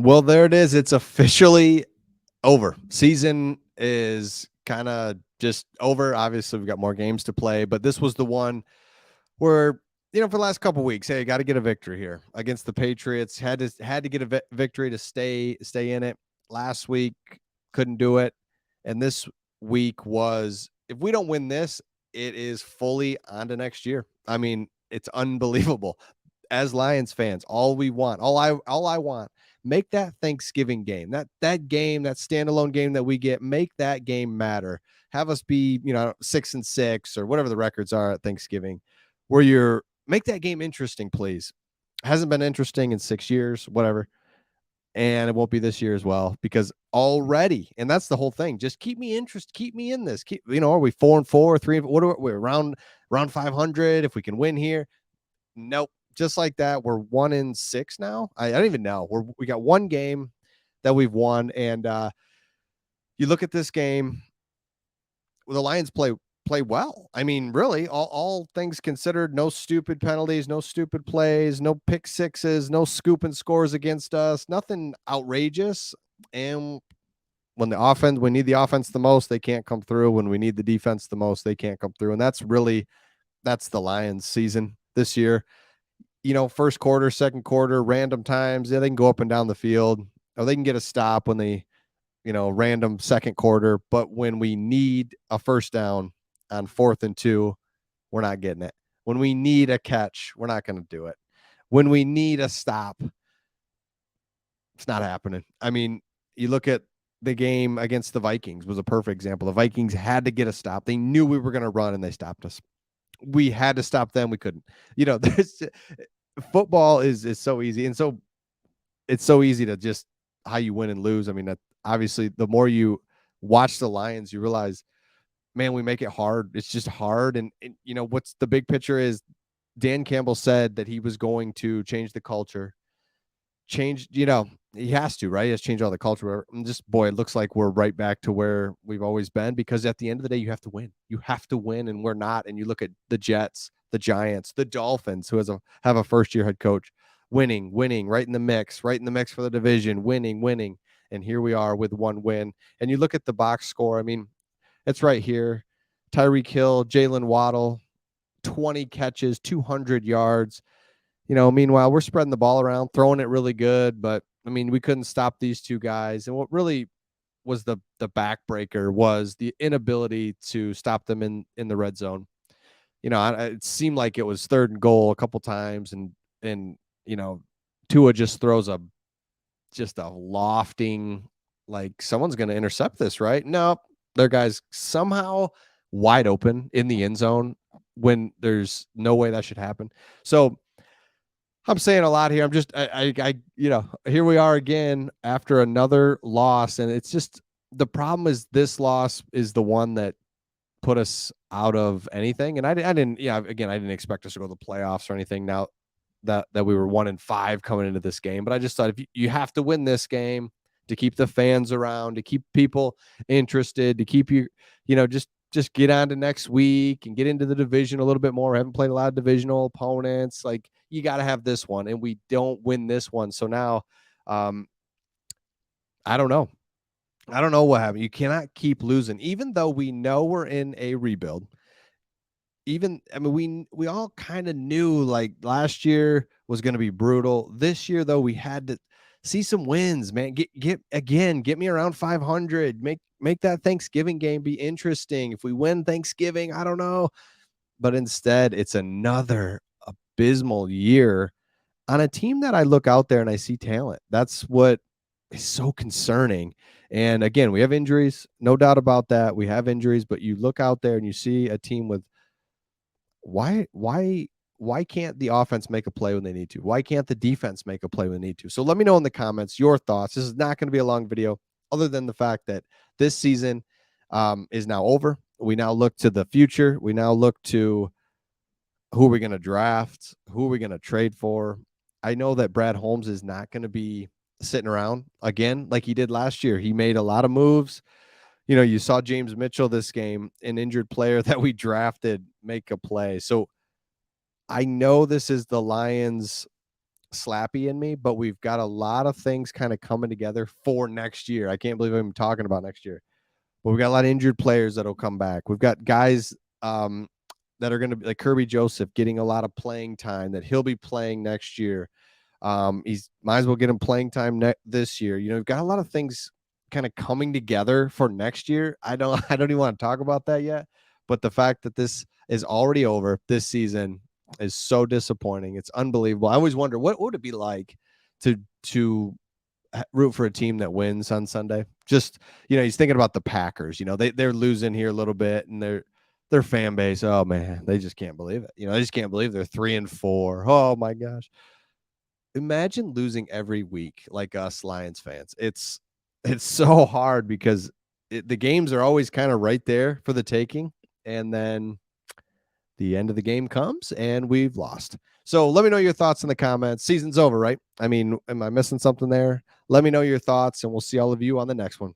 Well, there it is. It's officially over. Season is kind of just over. Obviously, we've got more games to play, but this was the one where, for the last couple of weeks, hey, got to get a victory here against the Patriots. Had to get a victory to stay in it. Last week couldn't do it, and this week was, if we don't win this, it is fully on to next year. I mean, it's unbelievable. As Lions fans, all I want, make that Thanksgiving game, that game, that standalone game that we get, make that game matter. Have us be, 6-6 or whatever the records are at Thanksgiving, where you're make that game interesting, please. Hasn't been interesting in 6 years, whatever. And it won't be this year as well, because already, and that's the whole thing. Just keep me interested, keep me in this. Are we 4-4, 3? What are we around 500? If we can win here, nope. Just like that, we're 1-6 now. I don't even know. We got one game that we've won, and you look at this game. The Lions play well. I mean, really, all things considered, no stupid penalties, no stupid plays, no pick sixes, no scoop and scores against us, nothing outrageous. And when we need the offense the most, they can't come through. When we need the defense the most, they can't come through. And that's the Lions season this year. First quarter, second quarter, random times, they can go up and down the field, or they can get a stop when they, random second quarter. But when we need a first down on 4th and 2, we're not getting it. When we need a catch, we're not going to do it. When we need a stop, it's not happening. I mean, you look at the game against the Vikings was a perfect example. The Vikings had to get a stop. They knew we were going to run, and they stopped us. We had to stop them. We couldn't. Football is so easy, and so it's so easy to just how you win and lose. I mean, that obviously the more you watch the Lions, you realize, man, we make it hard. It's just hard. And what's the big picture is, Dan Campbell said that he was going to change the culture. He has to, right? He has to change all the culture. And just, boy, it looks like we're right back to where we've always been, because at the end of the day, you have to win. You have to win, and we're not. And you look at the Jets, the Giants, the Dolphins, who have a first-year head coach, winning, right in the mix for the division, winning. And here we are with one win. And you look at the box score. I mean, it's right here. Tyreek Hill, Jalen Waddle, 20 catches, 200 yards. Meanwhile, we're spreading the ball around, throwing it really good. But, I mean, we couldn't stop these two guys. And what really was the backbreaker was the inability to stop them in the red zone. It seemed like it was 3rd and goal a couple times. And Tua just throws a lofting, like, someone's going to intercept this, right? Nope. Their guy's somehow wide open in the end zone when there's no way that should happen. So I'm saying a lot here. I'm just, here we are again after another loss. And it's just, the problem is this loss is the one that put us out of anything. And I didn't expect us to go to the playoffs or anything now that we were 1-5 coming into this game. But I just thought, if you have to win this game to keep the fans around, to keep people interested, to keep just get on to next week and get into the division a little bit more. We haven't played a lot of divisional opponents. Like, you got to have this one, and we don't win this one. So now, I don't know. I don't know what happened. You cannot keep losing, even though we know we're in a rebuild. We all kind of knew, like, last year was going to be brutal. This year, though, we had to see some wins, man. Get me around 500. Make that Thanksgiving game be interesting. If we win Thanksgiving, I don't know. But instead, it's another abysmal year on a team that I look out there and I see talent. That's what is so concerning. And again, we have injuries, no doubt about that. We have injuries, but you look out there and you see a team with, why can't the offense make a play when they need to? Why can't the defense make a play when they need to? So let me know in the comments your thoughts. This is not going to be a long video, other than the fact that this season is now over. We now look to the future. We now look to who are we going to draft? Who are we going to trade for? I know that Brad Holmes is not going to be sitting around again like he did last year. He made a lot of moves. You saw James Mitchell this game, an injured player that we drafted, make a play. So I know this is the Lions slappy in me, but we've got a lot of things kind of coming together for next year. I can't believe I'm talking about next year, but we've got a lot of injured players that'll come back. We've got guys that are going to be like Kirby Joseph getting a lot of playing time that he'll be playing next year. He's might as well get him playing time this year. We've got a lot of things kind of coming together for next year. I don't even want to talk about that yet, but the fact that this is already over this season is so disappointing. It's unbelievable. I always wonder what would it be like to root for a team that wins on Sunday. Just he's thinking about the Packers. They're losing here a little bit, and their fan base. Oh man, they just can't believe it. They just can't believe they're 3-4. Oh my gosh. Imagine losing every week like us Lions fans. It's so hard because the games are always kind of right there for the taking, and then the end of the game comes and we've lost. So let me know your thoughts in the comments. Season's over, right? I mean, am I missing something there? Let me know your thoughts, and we'll see all of you on the next one.